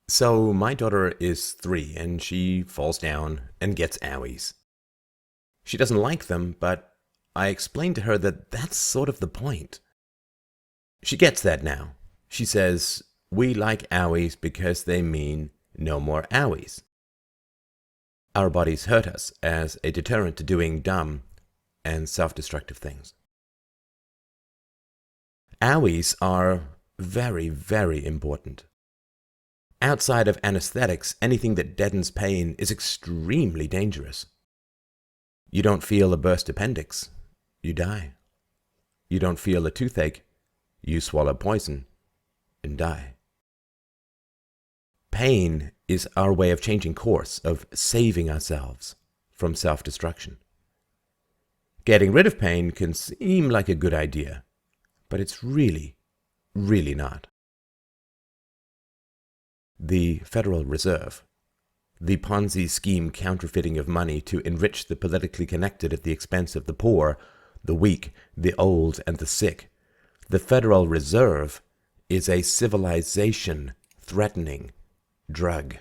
So my daughter is 3 and she falls down and gets owies. She doesn't like them, but I explained to her that that's sort of the point. She gets that now. She says, "We like owies because they mean no more owies." Our bodies hurt us as a deterrent to doing dumb and self-destructive things. Owies are very, very important. Outside of anesthetics, anything that deadens pain is extremely dangerous. You don't feel a burst appendix, you die. You don't feel a toothache, you swallow poison and die. Pain is our way of changing course, of saving ourselves from self-destruction. Getting rid of pain can seem like a good idea, but it's really, really not. The Federal Reserve, the Ponzi scheme counterfeiting of money to enrich the politically connected at the expense of the poor, the weak, the old, and the sick. The Federal Reserve is a civilization-threatening drug.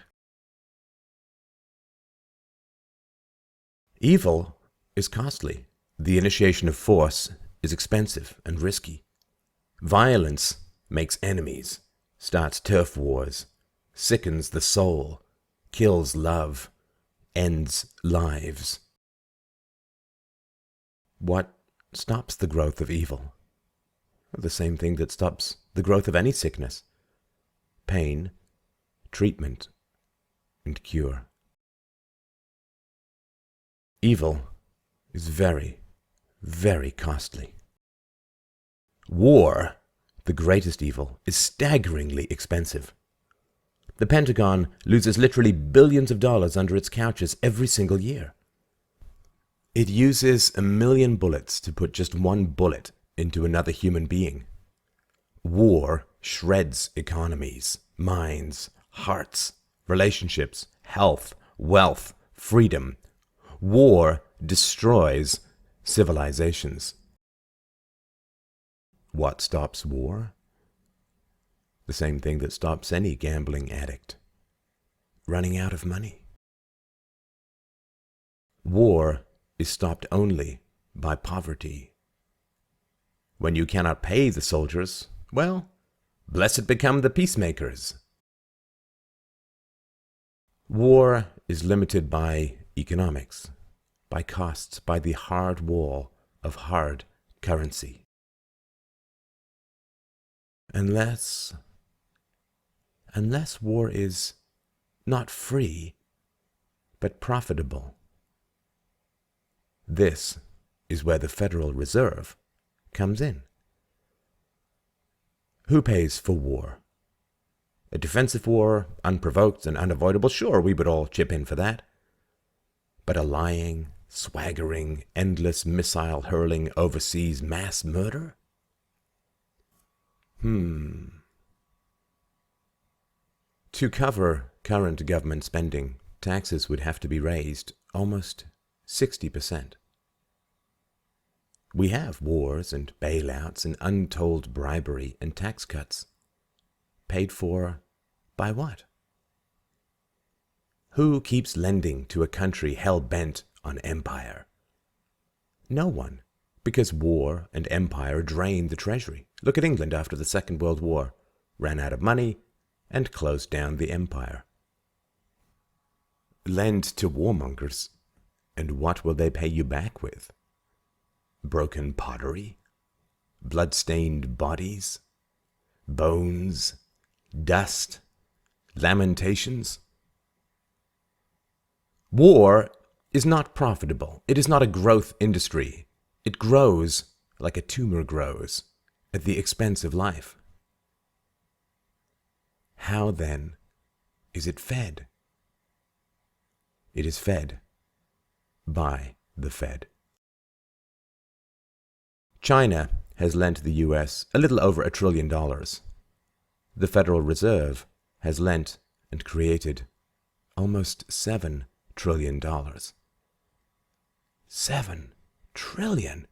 Evil is costly. The initiation of force is expensive and risky. Violence makes enemies, starts turf wars, sickens the soul, kills love, ends lives. What stops the growth of evil? The same thing that stops the growth of any sickness: pain, treatment, and cure. Evil is very, very costly. War, the greatest evil, is staggeringly expensive. The Pentagon loses literally billions of dollars under its couches every single year. It uses 1,000,000 bullets to put just one bullet into another human being. War shreds economies, minds, hearts, relationships, health, wealth, freedom. War destroys civilizations. What stops war? The same thing that stops any gambling addict: running out of money. War is stopped only by poverty. When you cannot pay the soldiers, well, blessed become the peacemakers. War is limited by economics, by costs, by the hard wall of hard currency. Unless war is not free, but profitable. This is where the Federal Reserve comes in. Who pays for war? A defensive war, unprovoked and unavoidable, sure, we would all chip in for that. But a lying, swaggering, endless missile-hurling overseas mass murder? To cover current government spending, taxes would have to be raised almost 60%. We have wars and bailouts and untold bribery and tax cuts. Paid for by what? Who keeps lending to a country hell-bent on empire? No one, because war and empire drain the treasury. Look at England after the Second World War. Ran out of money and closed down the empire. Lend to warmongers, and what will they pay you back with? Broken pottery? Blood-stained bodies? Bones? Dust? Lamentations? War is not profitable. It is not a growth industry. It grows like a tumor grows, at the expense of life. How, then, is it fed? It is fed by the Fed. China has lent the U.S. a little over $1 trillion. The Federal Reserve has lent and created almost $7 trillion. $7 trillion.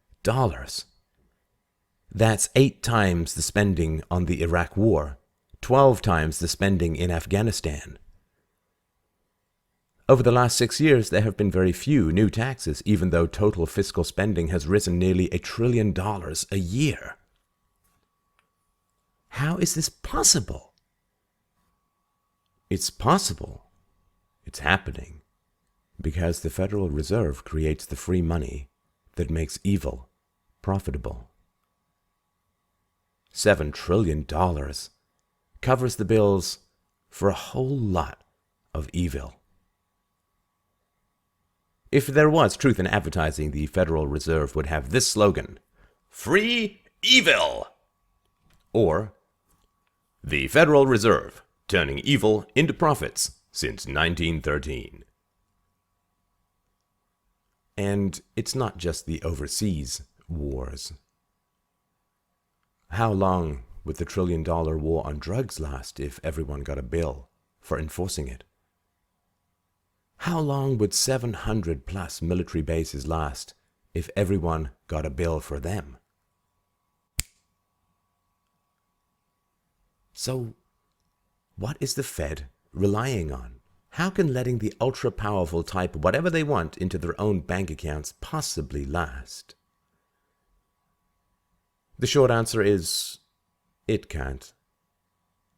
That's 8 times the spending on the Iraq War, 12 times the spending in Afghanistan. Over the last 6 years, there have been very few new taxes, even though total fiscal spending has risen nearly $1 trillion a year. How is this possible? It's possible. It's happening because the Federal Reserve creates the free money that makes evil profitable. $7 trillion covers the bills for a whole lot of evil. If there was truth in advertising, the Federal Reserve would have this slogan: Free Evil! Or, the Federal Reserve, turning evil into profits since 1913. And it's not just the overseas wars. How long would the $1 trillion war on drugs last if everyone got a bill for enforcing it? How long would 700 plus military bases last if everyone got a bill for them? So, what is the Fed relying on? How can letting the ultra-powerful type whatever they want into their own bank accounts possibly last? The short answer is, it can't.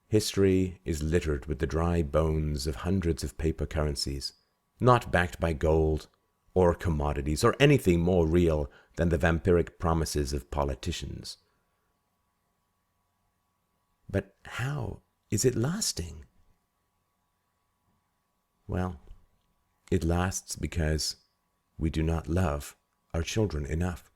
History is littered with the dry bones of hundreds of paper currencies, not backed by gold or commodities or anything more real than the vampiric promises of politicians. But how is it lasting? Well, it lasts because we do not love our children enough.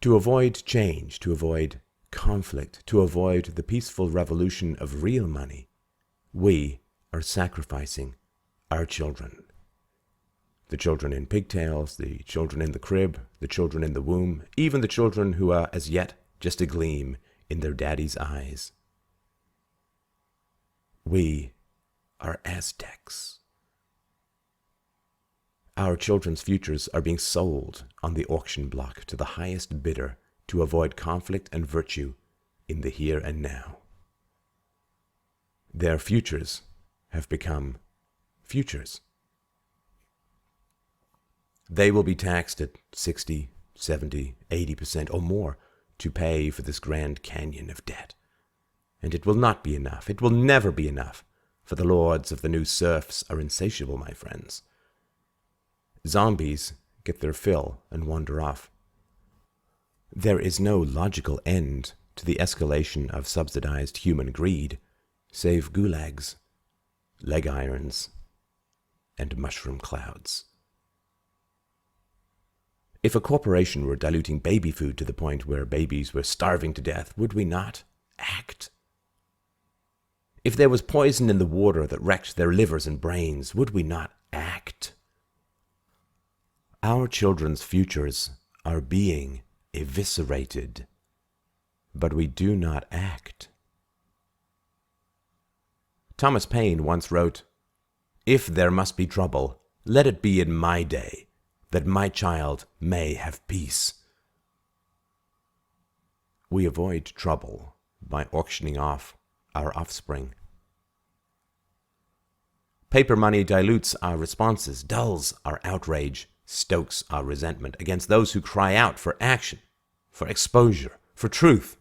To avoid change, to avoid conflict, to avoid the peaceful revolution of real money, we are sacrificing our children. The children in pigtails, the children in the crib, the children in the womb, even the children who are as yet just a gleam in their daddy's eyes. We are Aztecs. Our children's futures are being sold on the auction block to the highest bidder to avoid conflict and virtue in the here and now. Their futures have become futures. They will be taxed at 60, 70, 80% or more to pay for this grand canyon of debt. And it will not be enough. It will never be enough, for the lords of the new serfs are insatiable, my friends. Zombies get their fill and wander off. There is no logical end to the escalation of subsidized human greed, save gulags, leg irons, and mushroom clouds. If a corporation were diluting baby food to the point where babies were starving to death, would we not act? If there was poison in the water that wrecked their livers and brains, would we not act? Our children's futures are being eviscerated, but we do not act. Thomas Paine once wrote, "If there must be trouble, let it be in my day, that my child may have peace." We avoid trouble by auctioning off our offspring. Paper money dilutes our responses, dulls our outrage, stokes our resentment against those who cry out for action, for exposure, for truth.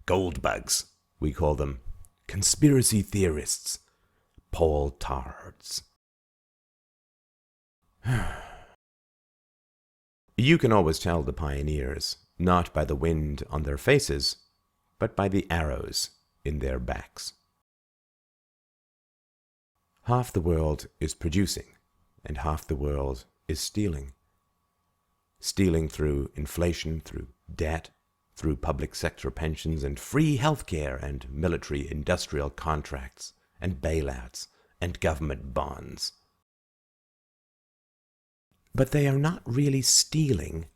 Gold bugs, we call them, conspiracy theorists, Paul Tards. You can always tell the pioneers, not by the wind on their faces, but by the arrows in their backs. Half the world is producing, and half the world is stealing. Stealing through inflation, through debt, through public sector pensions and free healthcare and military-industrial contracts and bailouts and government bonds. But they are not really stealing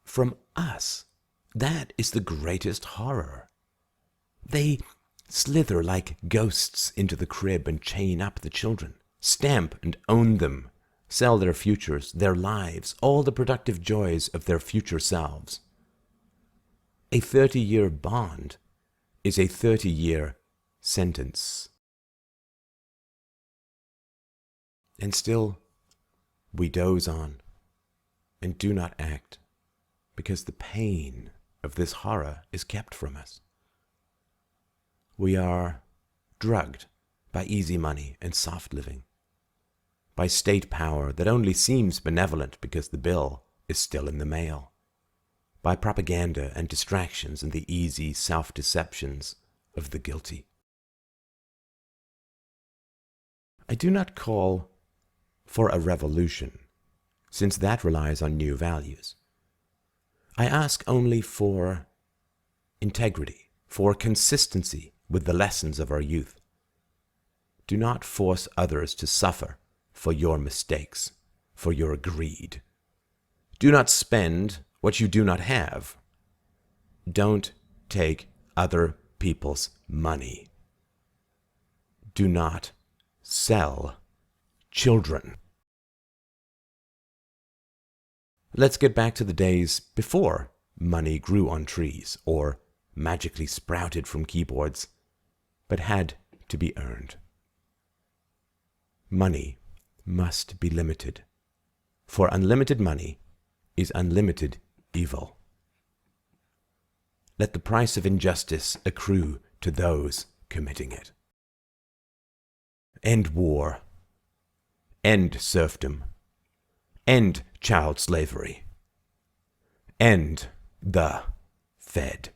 from us. That is the greatest horror. They slither like ghosts into the crib and chain up the children, stamp and own them, sell their futures, their lives, all the productive joys of their future selves. A 30-year bond is a 30-year sentence. And still, we doze on and do not act because the pain of this horror is kept from us. We are drugged by easy money and soft living, by state power that only seems benevolent because the bill is still in the mail, by propaganda and distractions and the easy self-deceptions of the guilty. I do not call for a revolution, since that relies on new values. I ask only for integrity, for consistency with the lessons of our youth. Do not force others to suffer for your mistakes, for your greed. Do not spend what you do not have. Don't take other people's money. Do not sell children. Let's get back to the days before money grew on trees or magically sprouted from keyboards, but had to be earned. Money must be limited, for unlimited money is unlimited evil. Let the price of injustice accrue to those committing it. End war. End serfdom. End child slavery. End the Fed.